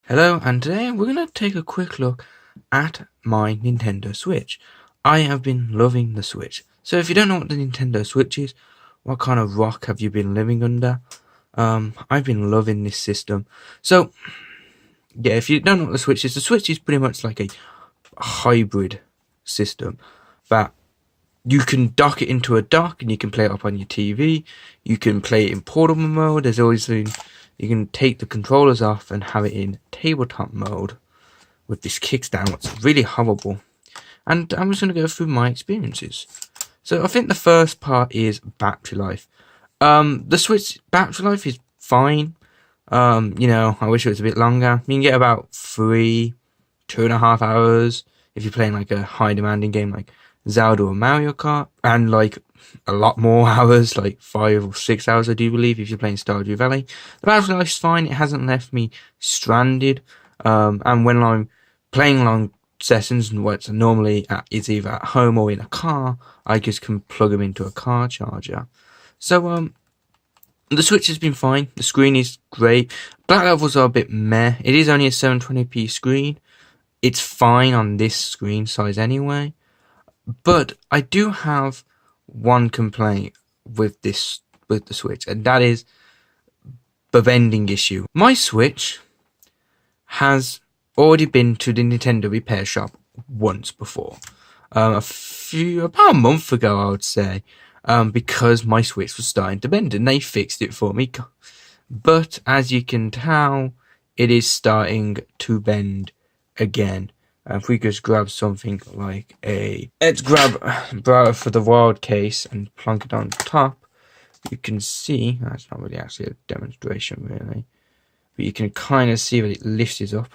Hello, and today we're going to take a quick look at my Nintendo Switch. I have been loving the Switch. So if you don't know what the Nintendo Switch is, what kind of rock have you been living under? I've been loving this system. So, yeah, if you don't know what the Switch is pretty much like a hybrid system that you can dock it into a dock and you can play it up on your TV. You can play it in portable mode. There's always you can take the controllers off and have it in tabletop mode with this kickstand. It's really horrible. And I'm just going to go through my experiences. So I think the first part is battery life. The Switch battery life is fine. I wish it was a bit longer. You can get about 2.5 hours if you're playing like a high demanding game like Zelda or Mario Kart, and like a lot more hours, like 5 or 6 hours I do believe, if you're playing Stardew Valley. The battery life's fine, it hasn't left me stranded, and when I'm playing long sessions, and what's normally it's either at home or in a car, I just can plug them into a car charger. So the Switch has been fine, the screen is great, black levels are a bit meh, it is only a 720p screen, it's fine on this screen size anyway. But I do have one complaint with the Switch, and that is the vending issue. My Switch has already been to the Nintendo repair shop once before, about a month ago, I would say, because my Switch was starting to bend, and they fixed it for me. But as you can tell, it is starting to bend again. If we just grab something like let's grab Breath for the Wild case and plunk it on top, you can see, that's not really actually a demonstration really, but you can kind of see that it lifts it up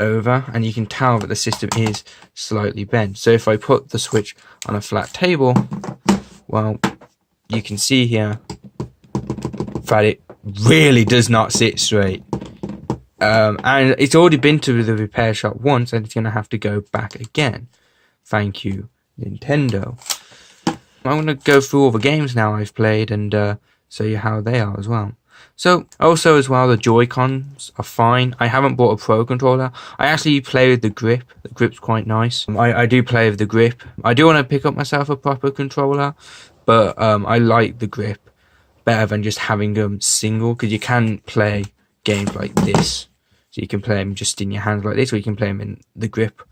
over, and you can tell that the system is slightly bent. So if I put the Switch on a flat table, well, you can see here that it really does not sit straight. And it's already been to the repair shop once, and it's going to have to go back again. Thank you, Nintendo. I'm going to go through all the games now I've played and show you how they are as well. So, also as well, the Joy-Cons are fine. I haven't bought a Pro controller. I actually play with the grip. The grip's quite nice. I do play with the grip. I do want to pick up myself a proper controller, but I like the grip better than just having them single, because you can play games like this. So you can play them just in your hands like this, or you can play them in the grip.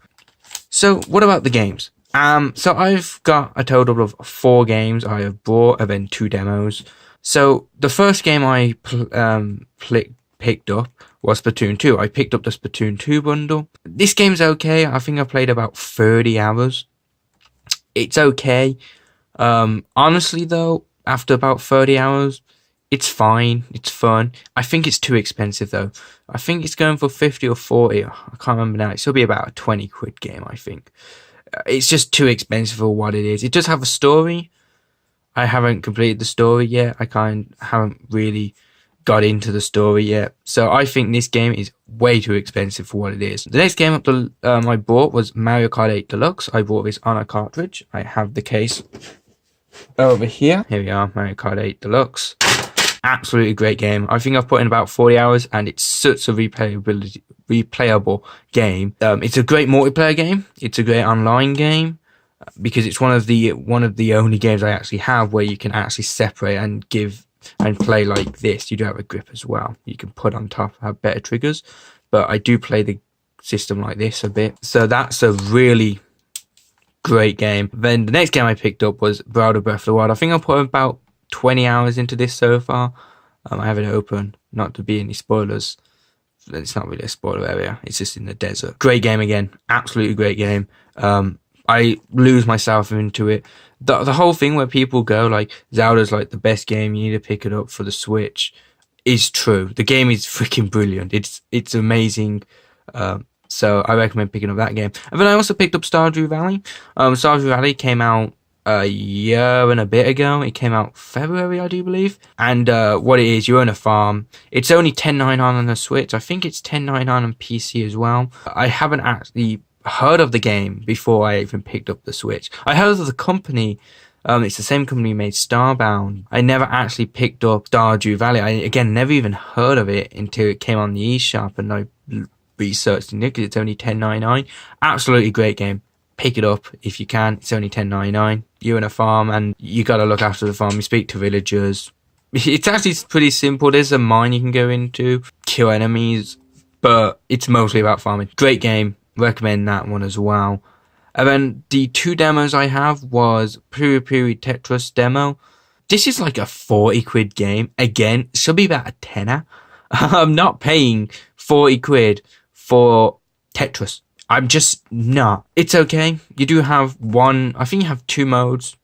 So what about the games? So I've got a total of 4 games I have bought, and then 2 demos. So the first game I picked up was Splatoon 2. I picked up the Splatoon 2 bundle. This game's okay. I think I played about 30 hours. It's okay. Honestly though, after about 30 hours, it's fine, it's fun. I think it's too expensive though. I think it's going for 50 or 40. I can't remember now. It should be about a 20 quid game, I think. It's just too expensive for what it is. It does have a story. I haven't completed the story yet. I haven't really got into the story yet. So I think this game is way too expensive for what it is. The next game up I bought was Mario Kart 8 Deluxe. I bought this on a cartridge. I have the case over here. Here we are, Mario Kart 8 Deluxe. Absolutely great game. I think I've put in about 40 hours, and it's such a replayable game. It's a great multiplayer game. It's a great online game, because it's one of the only games I actually have where you can actually separate and play like this. You do have a grip as well. You can put on top, have better triggers, but I do play the system like this a bit. So that's a really great game. Then the next game I picked up was Zelda Breath of the Wild. I think I put about 20 hours into this so far. I have it open, not to be any spoilers. It's not really a spoiler area, it's just in the desert. Great game again, absolutely great game. I lose myself into it. The whole thing where people go like Zelda's like the best game, you need to pick it up for the Switch, is true. The game is freaking brilliant. It's amazing. So I recommend picking up that game. And then I also picked up Stardew Valley. Stardew Valley came out a year and a bit ago. It came out February, I do believe. And what it is, you own a farm. It's only $10.99 on the Switch. I think it's $10.99 on PC as well. I haven't actually heard of the game before I even picked up the Switch. I heard of the company It's the same company who made Starbound. I never actually picked up Stardew Valley. I, again, never even heard of it until it came on the eShop, and I researched it because it's only $10.99. Absolutely great game. Pick it up if you can. It's only $10.99. You're in a farm and you got to look after the farm. You speak to villagers. It's actually pretty simple. There's a mine you can go into, kill enemies, but it's mostly about farming. Great game. Recommend that one as well. And then the 2 demos I have was Puri Puri Tetris demo. This is like a 40 quid game. Again, should be about a tenner. I'm not paying 40 quid for Tetris. I'm just not. It's okay. You do have I think you have 2 modes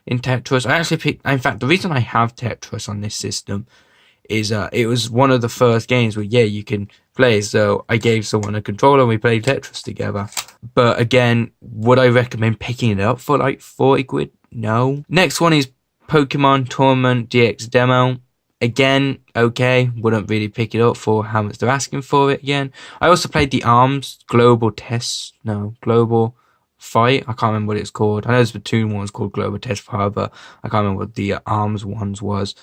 in Tetris. I actually picked, in fact, the reason I have Tetris on this system is it was one of the first games where, yeah, you can play. So I gave someone a controller and we played Tetris together. But again, would I recommend picking it up for like 40 quid? No. Next one is Pokemon Tournament DX demo. Again, okay, wouldn't really pick it up for how much they're asking for it again. I also played the ARMS Global Fight. I can't remember what it's called. I know there's the Splatoon one's called Global Test Fire, but I can't remember what the ARMS ones was.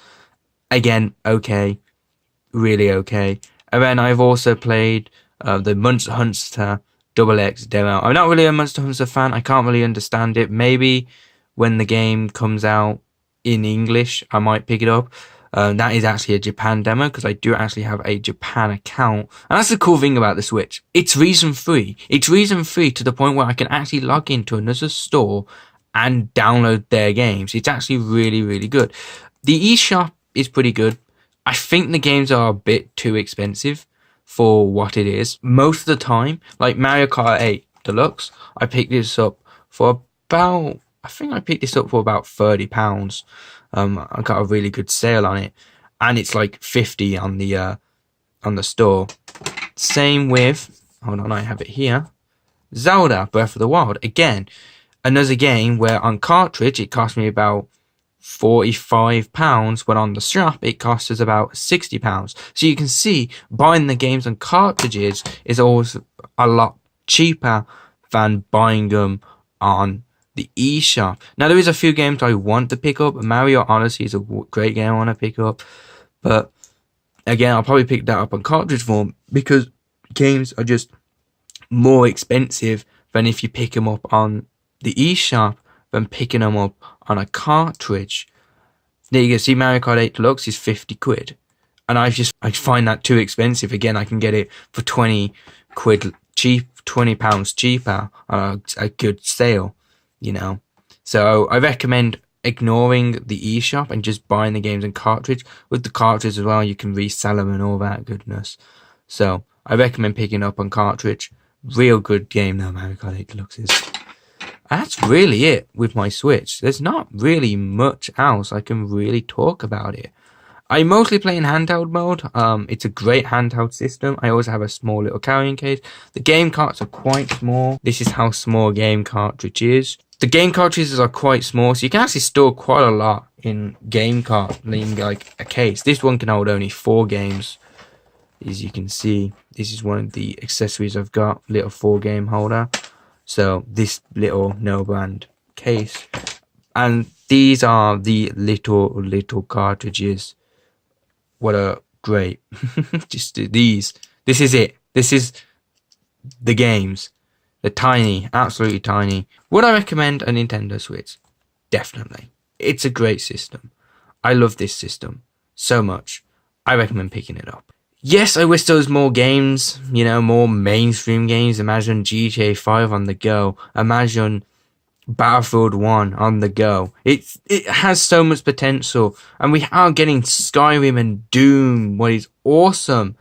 Again, okay. Really okay. And then I've also played the Monster Hunter Double X demo. I'm not really a Monster Hunter fan. I can't really understand it. Maybe when the game comes out in English, I might pick it up. That is actually a Japan demo because I do actually have a Japan account. And that's the cool thing about the Switch. It's reason free. It's reason free to the point where I can actually log into another store and download their games. It's actually really, really good. The eShop is pretty good. I think the games are a bit too expensive for what it is. Most of the time, like Mario Kart 8 Deluxe, I picked this up for about, I think I picked this up for about £30. I got a really good sale on it, and it's like 50 on the store. Same with, hold on, I have it here, Zelda Breath of the Wild. Again, another game where on cartridge it cost me about £45, when on the shop it costs us about £60. So you can see buying the games on cartridges is always a lot cheaper than buying them on the eShop. Now there is a few games I want to pick up. Mario Odyssey is a great game I want to pick up, but again, I'll probably pick that up on cartridge form because games are just more expensive than if you pick them up on the eShop than picking them up on a cartridge. There you go. See, Mario Kart 8 Deluxe is 50 quid, and I find that too expensive. Again, I can get it for 20 quid cheap, £20 cheaper on a good sale. You know, so I recommend ignoring the eShop and just buying the games in cartridge. With the cartridge as well, you can resell them and all that goodness. So I recommend picking up on cartridge. Real good game though, Mario Kart 8 Deluxe is. That's really it with my Switch. There's not really much else I can really talk about it. I mostly play in handheld mode. It's a great handheld system. I also have a small little carrying case. The game carts are quite small. This is how small a game cartridge is. The game cartridges are quite small, so you can actually store quite a lot in game cart, in like a case. This one can hold only 4 games, as you can see. This is one of the accessories I've got, little 4-game holder. So this little no brand case, and these are the little cartridges. What a great, just these. This is it. This is the games. They're tiny, absolutely tiny. Would I recommend a Nintendo Switch? Definitely. It's a great system. I love this system so much. I recommend picking it up. Yes, I wish there was more games, more mainstream games. Imagine GTA 5 on the go. Imagine Battlefield 1 on the go. It has so much potential. And we are getting Skyrim and Doom, what is awesome.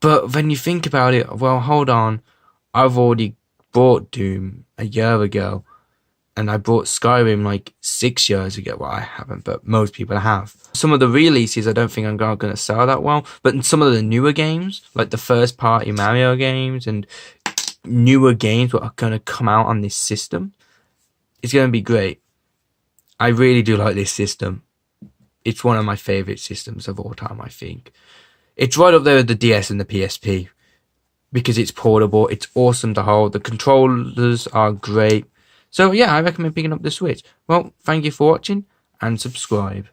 But when you think about it, well, hold on. I've already bought Doom a year ago. And I bought Skyrim like 6 years ago. Well, I haven't, but most people have. Some of the releases, I don't think I'm going to sell that well. But in some of the newer games, like the first party Mario games and newer games that are going to come out on this system, it's going to be great. I really do like this system. It's one of my favorite systems of all time, I think. It's right up there with the DS and the PSP because it's portable. It's awesome to hold. The controllers are great. So yeah, I recommend picking up the Switch. Well, thank you for watching and subscribe.